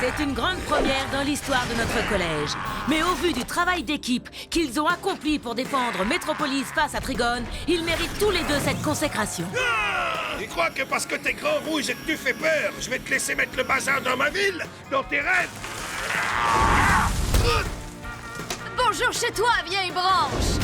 C'est une grande première dans l'histoire de notre collège. Mais au vu du travail d'équipe qu'ils ont accompli pour défendre Metropolis face à Trigone, ils méritent tous les deux cette consécration. Tu crois que parce que t'es grand, rouge et que tu fais peur, je vais te laisser mettre le bazar dans ma ville? Dans tes rêves? Bonjour chez toi, vieille branche!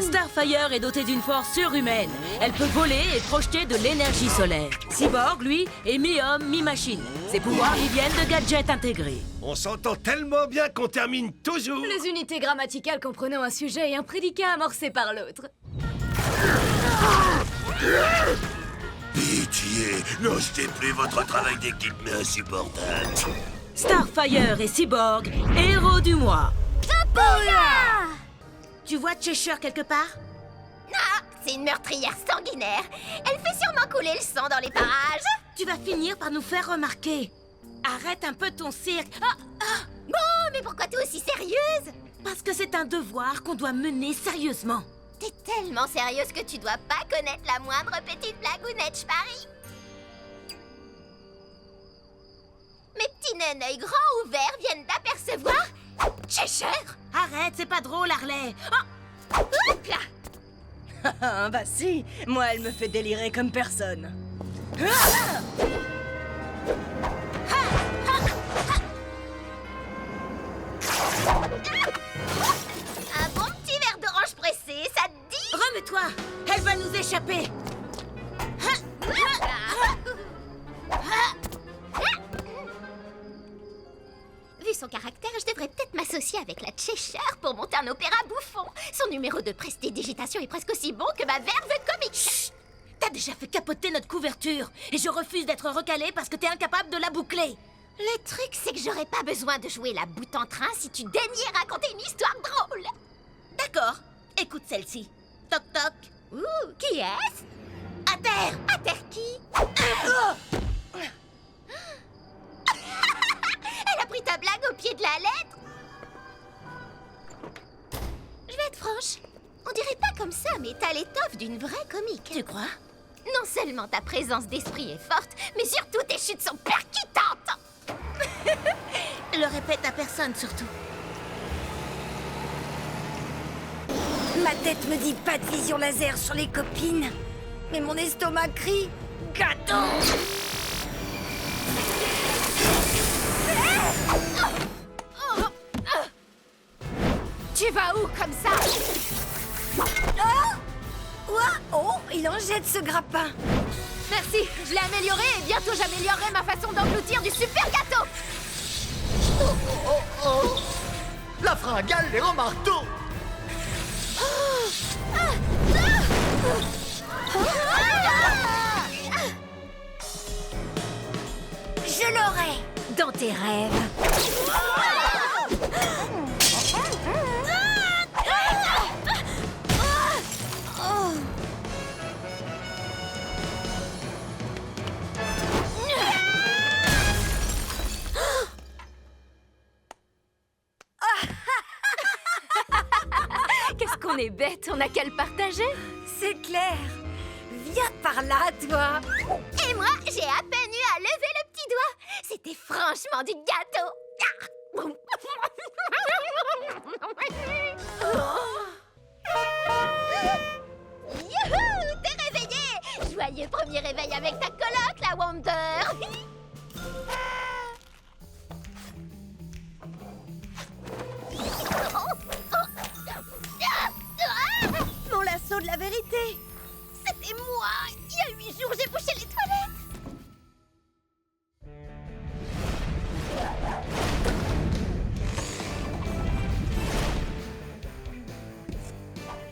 Starfire est dotée d'une force surhumaine. Elle peut voler et projeter de l'énergie solaire. Cyborg, lui, est mi-homme, mi-machine. Ses pouvoirs lui viennent de gadgets intégrés. On s'entend tellement bien qu'on termine toujours. Les unités grammaticales comprenant un sujet et un prédicat amorcé par l'autre. Pitié, n'achetez plus votre travail d'équipe, mais insupportable. Starfire et Cyborg, héros du mois. Oula! Tu vois Cheshire quelque part? Non, c'est une meurtrière sanguinaire. Elle fait sûrement couler le sang dans les parages. Tu vas finir par nous faire remarquer. Arrête un peu ton cirque. Bon, mais pourquoi t'es aussi sérieuse? Parce que c'est un devoir qu'on doit mener sérieusement. T'es tellement sérieuse que tu dois pas connaître la moindre petite blagounette, je parie. Mes petits neneuils grands ouverts viennent d'apercevoir Cheshire. Arrête, c'est pas drôle, Harley. Oups là. Ah bah si, moi elle me fait délirer comme personne. Un bon petit verre d'orange pressé, ça te dit? Remets-toi, elle va nous échapper. Vu son caractère, je devrais peut-être m'associer avec la Cheshire pour monter un opéra bouffon. Son numéro de prestidigitation est presque aussi bon que ma verve comique. Chut! T'as déjà fait capoter notre couverture et je refuse d'être recalée parce que t'es incapable de la boucler. Le truc, c'est que j'aurais pas besoin de jouer la boute en train si tu daignais raconter une histoire drôle. D'accord, écoute celle-ci. Toc toc. Ouh, qui est-ce? À terre. À terre qui? Elle a pris ta blague au pied de la lettre. Je vais être franche. On dirait pas comme ça, mais t'as l'étoffe d'une vraie comique. Tu crois? Non seulement ta présence d'esprit est forte, mais surtout tes chutes sont percutantes. Le répète à personne surtout. Ma tête me dit pas de vision laser sur les copines. Mais mon estomac crie gâteau. Tu vas où comme ça? Quoi? Oh, il en jette ce grappin. Merci, je l'ai amélioré et bientôt j'améliorerai ma façon d'engloutir du super gâteau. La fringale et au marteau. Je l'aurai dans tes rêves. Qu'est-ce qu'on est bête, on a qu'à le partager. C'est clair. Viens par là, toi. Et moi, j'ai à peine eu à lever le petit doigt. C'était franchement du gâteau. Youhou, t'es réveillée. Joyeux premier réveil avec ta coloc, la Wonder. Mon lasso de la vérité. C'était moi. Il y a 8 jours, j'ai bouché les toilettes.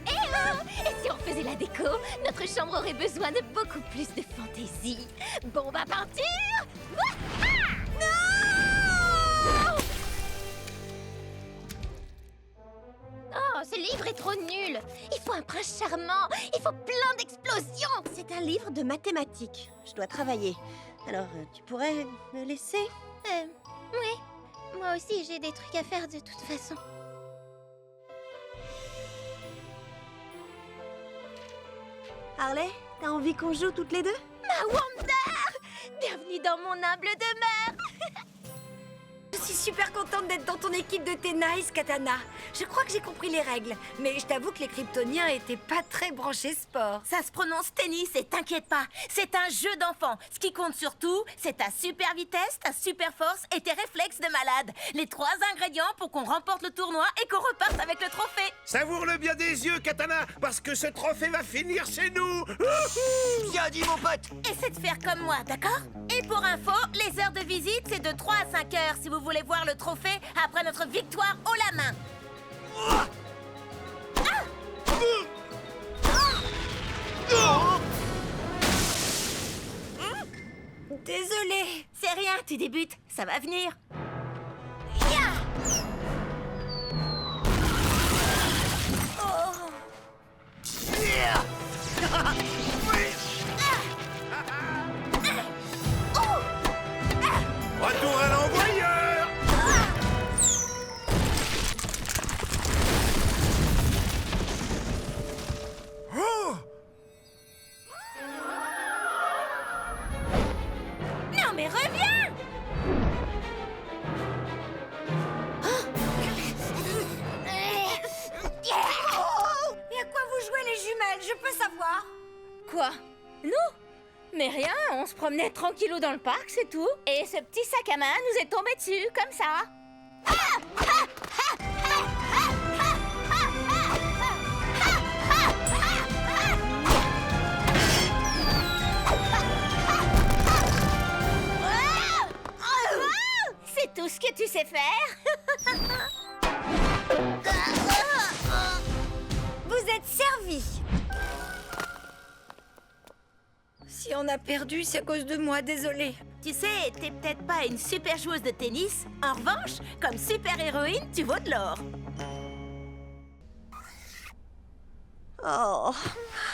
Et si on faisait la déco, notre chambre aurait besoin de beaucoup plus de fantaisie. Bombe à peinture. Non! Oh, ce livre est trop nul. Il faut un prince charmant. Il faut plein d'explosions. C'est un livre de mathématiques. Je dois travailler. Alors, tu pourrais me laisser? Oui. Moi aussi, j'ai des trucs à faire de toute façon. Harley, t'as envie qu'on joue toutes les deux? Ma Wonder! Bienvenue dans mon humble demeure. suis super contente d'être dans ton équipe de tennis, Katana. Je crois que j'ai compris les règles, mais je t'avoue que les Kryptoniens étaient pas très branchés sport. Ça se prononce tennis et t'inquiète pas, c'est un jeu d'enfant. Ce qui compte surtout, c'est ta super vitesse, ta super force et tes réflexes de malade. Les 3 ingrédients pour qu'on remporte le tournoi et qu'on reparte avec le trophée. Savoure-le bien des yeux, Katana, parce que ce trophée va finir chez nous. Bien dit, mon pote. Essaie de faire comme moi, d'accord? Et pour info, les heures de visite, c'est de 3 à 5 heures si vous voulez voir le trophée après notre victoire haut la main. Désolée. C'est rien, tu débutes, ça va venir. Retour à l'envoyeur. Non mais reviens! Et à quoi vous jouez les jumelles, je peux savoir? Quoi? Nous? Mais rien, on se promenait tranquillou dans le parc, c'est tout. Et ce petit sac à main nous est tombé dessus, comme ça. C'est tout ce que tu sais faire. Vous êtes servis. Si on a perdu, c'est à cause de moi, désolée. Tu sais, t'es peut-être pas une super joueuse de tennis. En revanche, comme super héroïne, tu vaux de l'or. Oh.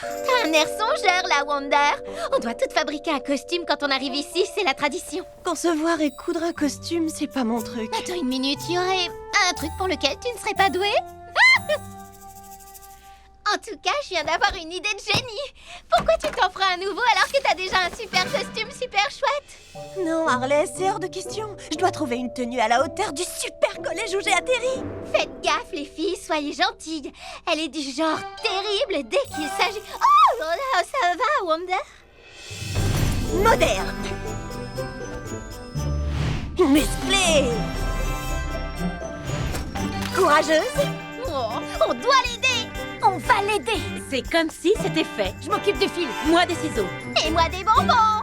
T'as un air songeur, là, Wonder. On doit toutes fabriquer un costume quand on arrive ici, c'est la tradition. Concevoir et coudre un costume, c'est pas mon truc. Attends une minute, il y aurait un truc pour lequel tu ne serais pas douée? En tout cas, je viens d'avoir une idée de génie. Pourquoi tu t'en feras un nouveau alors que t'as déjà un super costume super chouette? Non, Harley, c'est hors de question. Je dois trouver une tenue à la hauteur du super collège où j'ai atterri. Faites gaffe, les filles, soyez gentilles. Elle est du genre terrible dès qu'il s'agit... Oh là, ça va, Wonder? Moderne. Musclée. Courageuse. Oh, on doit l'aider. On va l'aider. C'est comme si c'était fait. Je m'occupe du fil, moi des ciseaux. Et moi des bonbons.